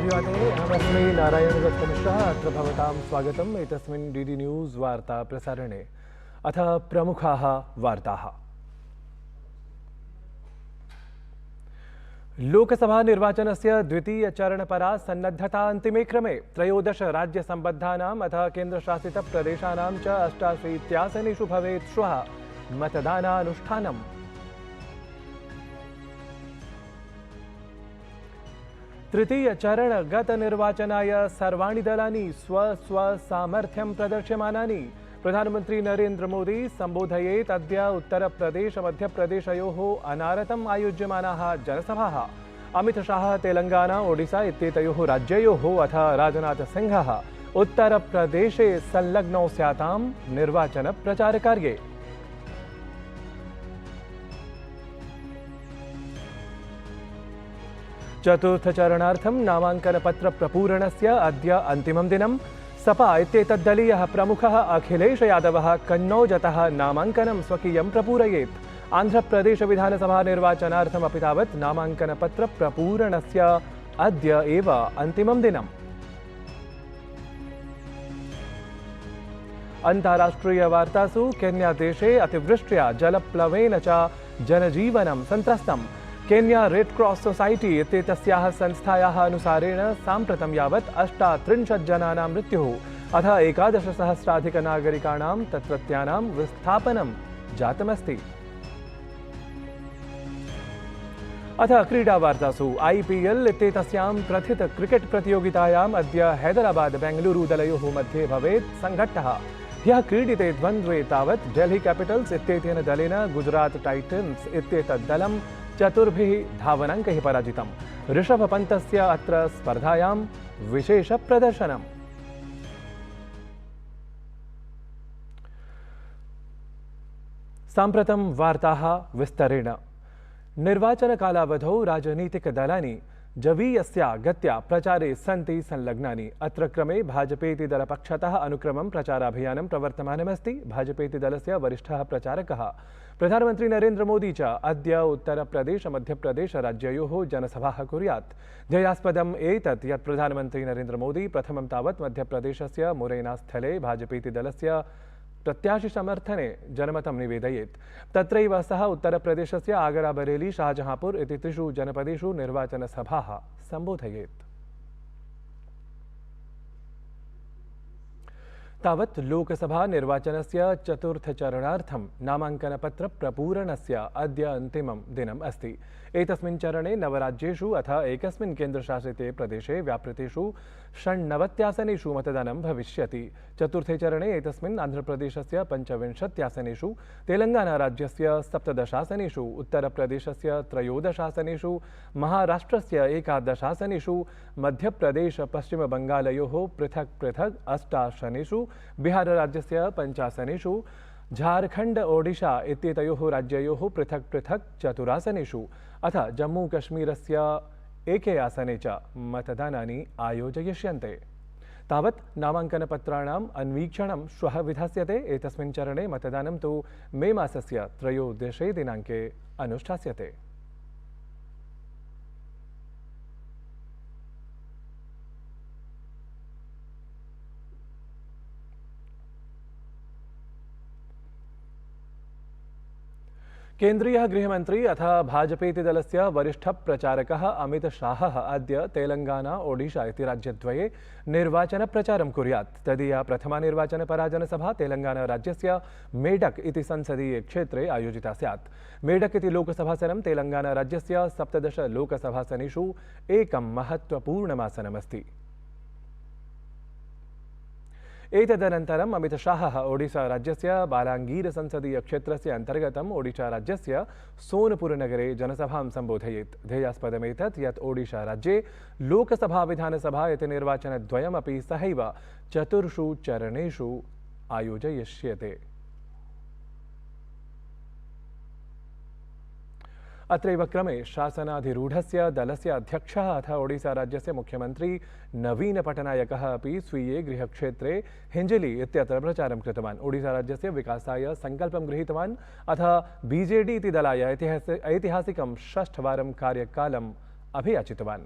शुभदिवाते अहमस्मि नारायणदत्तमिश्रः अत्र भवतां स्वागतम् एतस्मिन् डीडी न्यूज़ वार्ता प्रसारणे। अथ प्रमुखाः वार्ताः। लोकसभा निर्वाचनस्य द्वितीयचरणपरा सन्नद्धता अन्तिमे क्रमे 13 राज्यसम्बद्धानाम् अथ केन्द्रशासितप्रदेशानां च 88 आसनेषु भवेत् श्वः मतदानानुष्ठानम्। तृतीयचरणगत निर्वाचनाय सर्वाणि दलानि स्वस्वसामर्थ्यं प्रदर्श्यमानानि। प्रधानमन्त्री नरेन्द्र मोदी सम्बोधयेत् अद्य उत्तरप्रदेश मध्यप्रदेशयोः अनारतम् आयोज्यमानाः जनसभाः। अमितशाह तेलंगाना ओडिशा इत्येतयोः राज्ययोः अथ राजनाथ सिंहः उत्तरप्रदेशे संलग्नौ स्यातां निर्वाचनप्रचारकार्ये। चतुर्थचरणार्थं नामाङ्कनपत्रप्रपूरणस्य अद्य अन्तिमं दिनं। सपा इत्येतद्दलीयः प्रमुखः अखिलेश यादवः कन्नौजतः नामाङ्कनं स्वकीयं प्रपूरयेत्। आन्ध्रप्रदेशविधानसभा निर्वाचनार्थमपि तावत् नामाङ्कनपत्रप्रपूरणस्य अद्य एव अन्तिमं दिनम्। अन्ताराष्ट्रियवार्तासु केन्यादेशे अतिवृष्ट्या जलप्लवेन च जनजीवनं सन्त्रस्तम्। केन्या रेड क्रॉस सोसाइटी इत्येतस्याः संस्थायाः अनुसारेण साम्प्रतं यावत् 38 जनानां मृत्युः अथ 11,000-नागरिकाणां तत्रत्यानां विस्थापनं जातमस्ति। अथ क्रीडावार्तासु IPL इत्येतस्यां प्रथित क्रिकेट प्रतियोगितायाम् अद्य हैदराबाद बेंगलुरु दलयोः मध्ये भवेत् संघट्टः। ह्यः क्रीडिते द्वन्द्वे तावत् डेल्ही कैपिटल्स इत्येतेन दलेन गुजरात टाइटन्स इत्येतद्दलं 4 धावनाङ्कैः पराजितम्। ऋषभपन्तस्य अत्र स्पर्धायां विशेषप्रदर्शनम्। साम्प्रतं वार्ताः विस्तरेण। निर्वाचनकालावधौ राजनीतिकदलानि जवीयस्या गत्या प्रचारे सन्ति संलग्नानि। अत्र क्रमे भाजपेति दलपक्षतः अनुक्रमं प्रचाराभियानं प्रवर्तमानमस्ति। भाजपेति दलस्य वरिष्ठः प्रचारकः प्रधानमन्त्री नरेन्द्र मोदी च अद्य उत्तरप्रदेश मध्यप्रदेश राज्ययोः जनसभाः कुर्यात्। ध्येयास्पदम् एतत् यत् प्रधानमन्त्री नरेन्द्र मोदी प्रथमं तावत् मध्यप्रदेशस्य मुरैनास्थले भाजपेति दलस्य प्रत्याशी समर्थने जनमतं निवेदयेत्। तत्रैव सः उत्तरप्रदेशस्य आगरा बरेली शाहजहांपुर इति 3 जनपदेषु निर्वाचनसभाः सम्बोधयेत्। तावत् लोकसभा निर्वाचनस्य चतुर्थचरणार्थं नामाङ्कनपत्रप्रपूरणस्य अद्य अन्तिमं दिनम् अस्ति। एतस्मिन् चरणे 9 राज्येषु अथ एकस्मिन् केन्द्रशासिते प्रदेशे व्यापृतेषु 96 आसनेषु मतदानं भविष्यति। चतुर्थे चरणे एतस्मिन् आन्ध्रप्रदेशस्य 25 आसनेषु, तेलंगानाराज्यस्य 17 आसनेषु, उत्तरप्रदेशस्य 13 आसनेषु, महाराष्ट्रस्य 11 आसनेषु, मध्यप्रदेश पश्चिमबंगालयोः पृथक् पृथक् 8 आसनेषु, बिहारराज्यस्य 5 आसनेषु, झारखंड ओडिशा इत्येतयोः राज्ययोः पृथक् पृथक् 4 आसनेषु अथ जम्मूकश्मीरस्य 1 आसने च मतदानानि आयोजयिष्यन्ते। तावत् नामाङ्कनपत्राणाम् अन्वीक्षणं श्वः विधास्यते। एतस्मिन् चरणे मतदानं तु मे मासस्य 13 दिनाङ्के अनुष्ठास्यते। केन्द्रीय गृहमंत्री अथ भाजपेति दलस्य वरिष्ठ प्रचारकः अमित शाहः अद्य तेलंगाना ओडिशा इति राज्यद्वये निर्वाचनप्रचारं कुर्यात्। तदीया प्रथमा निर्वाचनपरा जनसभा तेलंगाना राज्यस्य मेडक इति संसदीये क्षेत्रे आयोजिता स्यात्। मेडक इति लोकसभासनं तेलंगाना राज्यस्य 17 लोकसभासनेषु एकं महत्त्वपूर्णमासनमस्ति। एतदनन्तरम् अमित शाहः ओडिशा राज्यस्य बालांगीर संसदीय क्षेत्रस्य अन्तर्गतम् ओडिशा राज्यस्य सोनपुरनगरे जनसभां सम्बोधयेत्। ध्येयास्पदमेतत् यत् ओडिशा राज्ये लोकसभा विधानसभा इति निर्वाचनद्वयमपि सहैव 4 चरणेषु आयोजयिष्यते। अत्रैव क्रमे शासनाधिरूढस्य दलस्य अध्यक्षः अथ ओडिशा राज्यस्य मुख्यमंत्री नवीन पटनायकः अपि स्वीये गृहक्षेत्रे हिंजिली इत्यत्र प्रचारं कृतवान्। ओडिशा राज्यस्य विकासाय संकल्पं गृहीतवान् अथ बीजेडी इति दलाय ऐतिहासिकं 6ठ वारं कार्यकालम् अभियाचितवान्।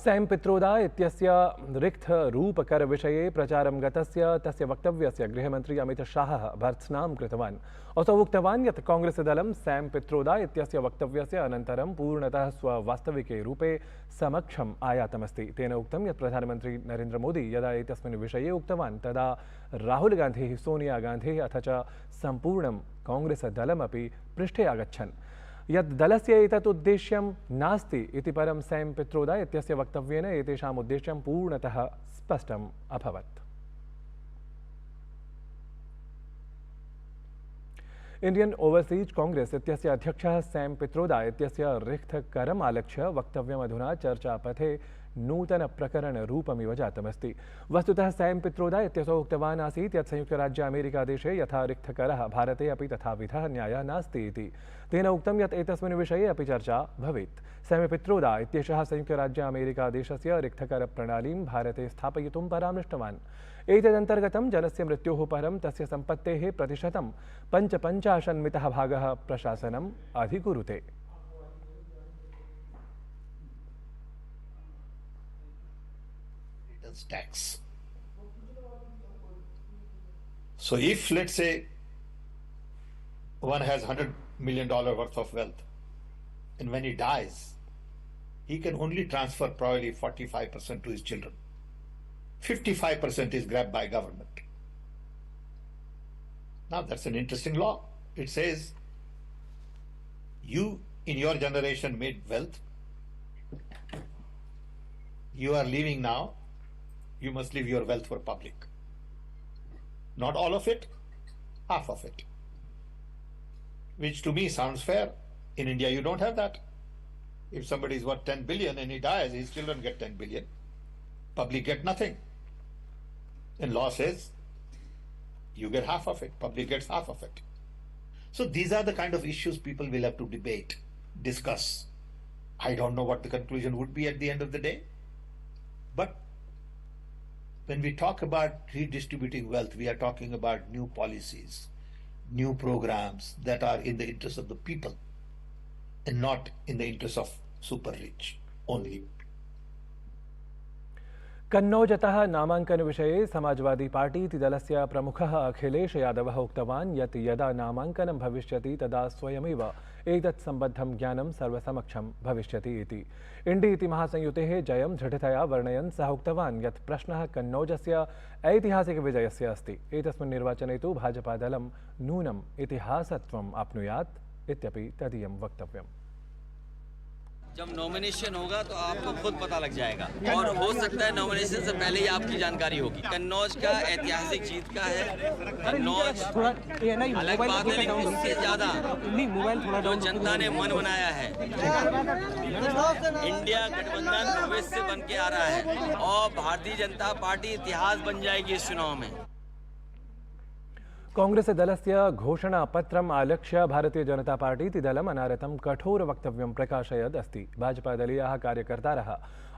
सैम पित्रोदा इत्यस्य रिक्थरूपकरविषये प्रचारं गतस्य तस्य वक्तव्यस्य गृहमन्त्री अमितशाहः भर्त्सनां कृतवान्। असौ उक्तवान् यत् कांग्रेसदलं सैम पित्रोदा इत्यस्य वक्तव्यस्य अनन्तरं पूर्णतः स्ववास्तविके रूपे समक्षम् आयातमस्ति। तेन उक्तं यत् प्रधानमन्त्री नरेन्द्रमोदी यदा एतस्मिन् विषये उक्तवान् तदा राहुल गान्धिः, सोनिया गान्धिः अथ च सम्पूर्णं कांग्रेसदलमपि पृष्ठे आगच्छन्। यत् दलस्य एतत् उद्देश्यं नास्ति इति परं सैम पित्रोदा इत्यस्य वक्तव्येन एतेषाम् उद्देश्यं पूर्णतः स्पष्टम् अभवत्। इंडियन ओवरसीज कांग्रेस इत्यस्य अध्यक्षः सैम पित्रोदा इत्यस्य रिक्थकरम् आलक्ष्य वक्तव्यमधुना चर्चापथे नूतनप्रकरणरूपमिव जातमस्ति। वस्तुतः सैम पित्रोदा इत्यसौ उक्तवान् आसीत् यत् संयुक्तराज्य अमेरिकादेशे यथा रिक्थकरः भारते अपि तथाविधः न्यायः नास्ति इति। तेन उक्तं यत् एतस्मिन् विषये अपि चर्चा भवेत्। सैम पित्रोदा इत्येषः संयुक्तराज्य अमेरिकादेशस्य रिक्थकरप्रणालीं भारते स्थापयितुं परामृष्टवान्। एतदन्तर्गतं जनस्य मृत्योः परं तस्य सम्पत्तेः प्रतिशतं 55% भागः प्रशासनम् अधिकुरुते। Tax. So if, let's say, one has $100 million worth of wealth, and when he dies, he can only transfer probably 45% to his children. 55% is grabbed by government. Now that's an interesting law. It says, you in your generation made wealth, you are leaving now, you must leave your wealth for public. Not all of it, half of it. Which to me sounds fair. In India, you don't have that. If somebody is worth 10 billion and he dies, his children get 10 billion. Public get nothing. And law says, you get half of it, public gets half of it. So these are the kind of issues people will have to debate, discuss. I don't know what the conclusion would be at the end of the day. But when we talk about redistributing wealth, we are talking about new policies, new programs that are in the interest of the people and not in the interest of super rich only. कन्नौजतः नामांकन विषये Samajwadi party इति दलस्य प्रमुखः अखिलेश यादवः उक्तवान् यत् यदा नामांकनं भविष्यति तदा स्वयमेव एतत् सम्बद्धं ज्ञानं सर्वसमक्षं भविष्यति इति। इंडी इति महासंयुतेः जयं दृढतया वर्णयन् सः उक्तवान् यत् प्रश्नः कन्नौजस्य ऐतिहासिकविजयस्य अस्ति। एतस्मिन् निर्वाचने तु भाजपादलं नूनम् इतिहासत्वम् आप्नुयात् इत्यपि तदीयं वक्तव्यम्। जब नॉमिनेशन होगा तो आपको खुद पता लग जाएगा और हो सकता है नॉमिनेशन से पहले ही आपकी जानकारी होगी। कन्नौज का ऐतिहासिक जीत का है। कन्नौज अलग बात है, लेकिन उससे ज्यादा जो जनता ने मन बनाया है, इंडिया गठबंधन भविष्य बन के आ रहा है और भारतीय जनता पार्टी इतिहास बन जाएगी इस चुनाव में। कांग्रेस दलस्य घोषणापत्रम् आलक्ष्य भारतीय जनता पार्टी इति दलम् अनारतं कठोर वक्तव्यं प्रकाशयत् अस्ति। भाजपादलीयाः कार्यकर्तारः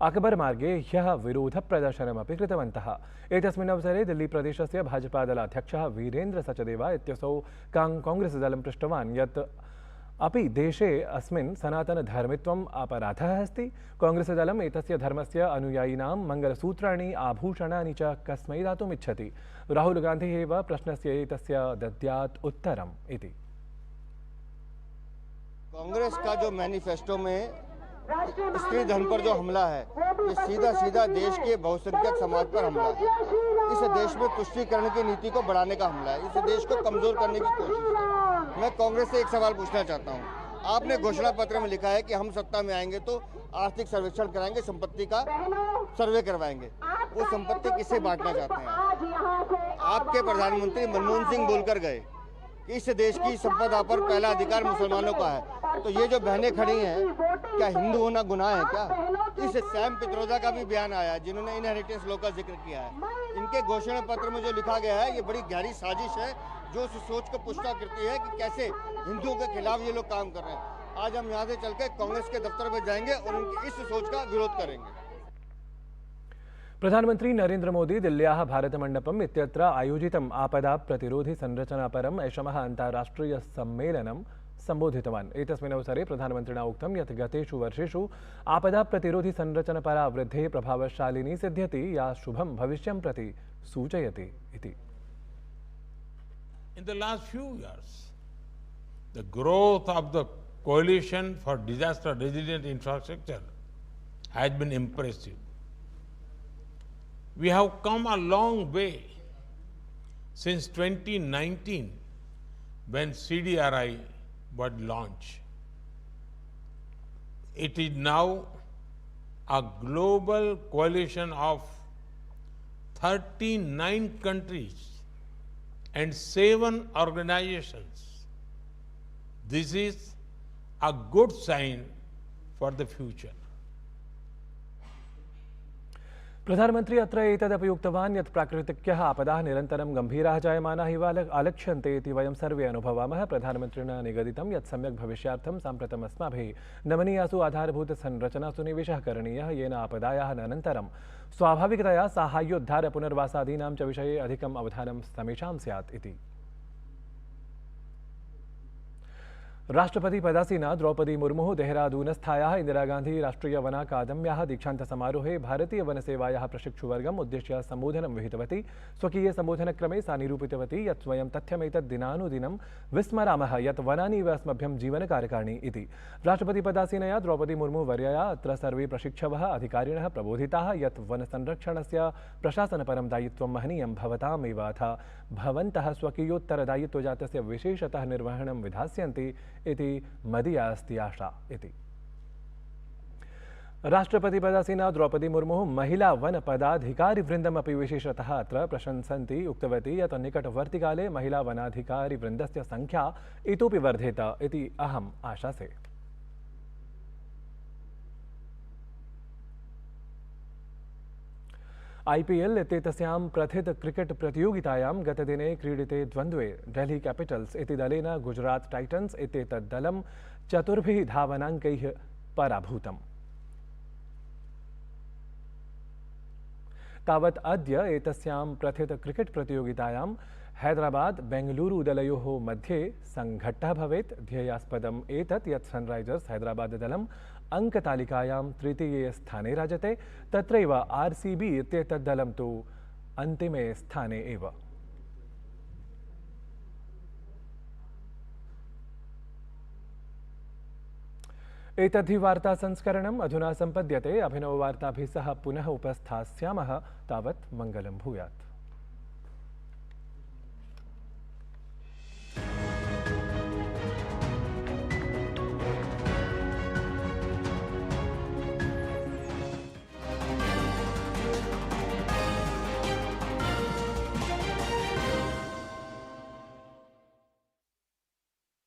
अकबर मार्गे ह्यः विरोधप्रदर्शनमपि कृतवन्तः। एतस्मिन् अवसरे दिल्लीप्रदेशस्य भाजपादलाध्यक्षः वीरेन्द्र सचदेवा इत्यसौ कांग्रेसदलं पृष्टवान् यत् अपि देशे अस्मिन् सनातनधर्मित्वम् अपराधः अस्ति। कांग्रेसदलम् एतस्य धर्मस्य अनुयायिनां मङ्गलसूत्राणि आभूषणानि च कस्मै दातुमिच्छति। राहुल गान्धी एव प्रश्नस्य एतस्य दद्यात् उत्तरम् इति। कांग्रेस का जो मैनिफेस्टो में स्त्री धर्म पर जो हमला है, ये सीधा सीधा देश के बहुसंख्यक समाज पर हमला है। इस देश में तुष्टीकरण की नीति को बढ़ाने का हमला है। इस देश को कमजोर करने की कोशिश है। मैं कांग्रेस से एक सवाल पूछना चाहता हूँ। आपने घोषणा पत्र में लिखा है कि हम सत्ता में आएंगे तो आर्थिक सर्वेक्षण कराएंगे, संपत्ति का सर्वे करवाएंगे। वो संपत्ति किसे बांटना चाहते हैं? आपके प्रधानमंत्री मनमोहन सिंह बोलकर गए कि इस देश की संपदा पर पहला अधिकार मुसलमानों का है। तो ये जो बहनें खड़ी हैं, क्या हिंदू होना गुनाह है क्या? इस सैम पित्रोदा का भी बयान आया जिन्होंने इनहेरिटेंस लॉ का जिक्र किया है। इनके घोषणा पत्र में जो लिखा गया है, ये बड़ी गहरी साजिश है जो उस सोच को पुष्टा करती है कि कैसे हिंदुओं के खिलाफ ये लोग काम कर रहे हैं। आज हम यहाँ से चल के कांग्रेस के दफ्तर में जाएंगे और उनकी इस सोच का विरोध करेंगे। प्रधानमंत्री नरेन्द्र मोदी दिल्ल्याः भारतमण्डपम् इत्यत्र आयोजितम् आपदा प्रतिरोधि संरचनापरम् ऐषमः अन्ताराष्ट्रिय सम्मेलनं सम्बोधितवान्। एतस्मिन् अवसरे प्रधानमन्त्रिणा उक्तं यत् गतेषु वर्षेषु आपदा प्रतिरोधि संरचनपरा वृद्धिः प्रभावशालिनी सिद्ध्यति या शुभं भविष्यं प्रति सूचयति इति। In the last few years, the growth of the coalition for disaster resilient infrastructure has been impressive. We have come a long way since 2019 when CDRI was launched. It is now a global coalition of 39 countries and 7 organizations. This is a good sign for the future. प्रधानमन्त्री अत्र एतदपि उक्तवान् यत् प्राकृतिक्यः आपदाः निरन्तरं गम्भीराः जायमानाः इव आलक्ष्यन्ते इति वयं सर्वे अनुभवामः। प्रधानमन्त्रिणा निगदितं यत् सम्यक् भविष्यार्थं साम्प्रतम् अस्माभिः नमनीयासु आधारभूतसंरचनासु निवेशः करणीयः येन आपदायाः अनन्तरं स्वाभाविकतया साहाय्योद्धार पुनर्वासादीनां च विषये अधिकम् अवधानं समेषां स्यात् इति। राष्ट्रपति पदासीना द्रौपदी मुर्मुः देहरादूनस्थायाः इंदिरा गांधी राष्ट्रीय वन अकादम्याः दीक्षांत समारोहे भारतीय वनसेवायाः प्रशिक्षुवर्गम् उद्दिश्य सम्बोधनं विहितवती। स्वकीये सम्बोधनक्रमे सा निरूपितवती यत् वयं तथ्यमेतत् दिनानुदिनं विस्मरामः यत् वनानि इव अस्मभ्यं जीवनकारकाणि इति। राष्ट्रपति पदासीनया द्रौपदी मुर्मू वर्यया अत्र सर्वे प्रशिक्षवः अधिकारिणः प्रबोधिताः यत् वनसंरक्षणस्य प्रशासनपरं दायित्वं महनीयं भवतामेव अथ भवन्तः स्वकीयोत्तरदायित्वजातस्य विशेषतः निर्वहणं विधास्यन्ति इति मदीया अस्ति आशा इति। राष्ट्रपति पदासीना द्रौपदी मुर्मू महिला वन पदाधिकारिवृन्दमपि विशेषतः अत्र प्रशंसन्ती उक्तवती यत् निकटवर्तिकाले महिला वनाधिकारिवृन्दस्य संख्या इतोपि वर्धेत इति अहम् आशासे। IPL इत्येतस्यां प्रथित क्रिकेट प्रतियोगितायां गतदिने क्रीडिते द्वन्द्वे डेल्ही कैपिटल्स इति दलेन गुजरात टाइटन्स इत्येतत् दलं 4 धावनाङ्कैः पराभूतम्। तावत् अद्य एतस्यां प्रथित क्रिकेट प्रतियोगितायां हैदराबाद बेंगलुरु दलयोः मध्ये संघट्टः भवेत्। ध्येयास्पदम् एतत् यत् सनराइजर्स हैदराबाद दलम् अंकतालिकायां तृतीये स्थाने राजते, तत्रैव RCB इत्येतत् दलं तु अन्तिमे स्थाने एव। एतद्धि वार्ता संस्करणम् अधुना सम्पद्यते। अभिनववार्ताभिः सह पुनः उपस्थास्यामः। तावत् मङ्गलं भूयात्।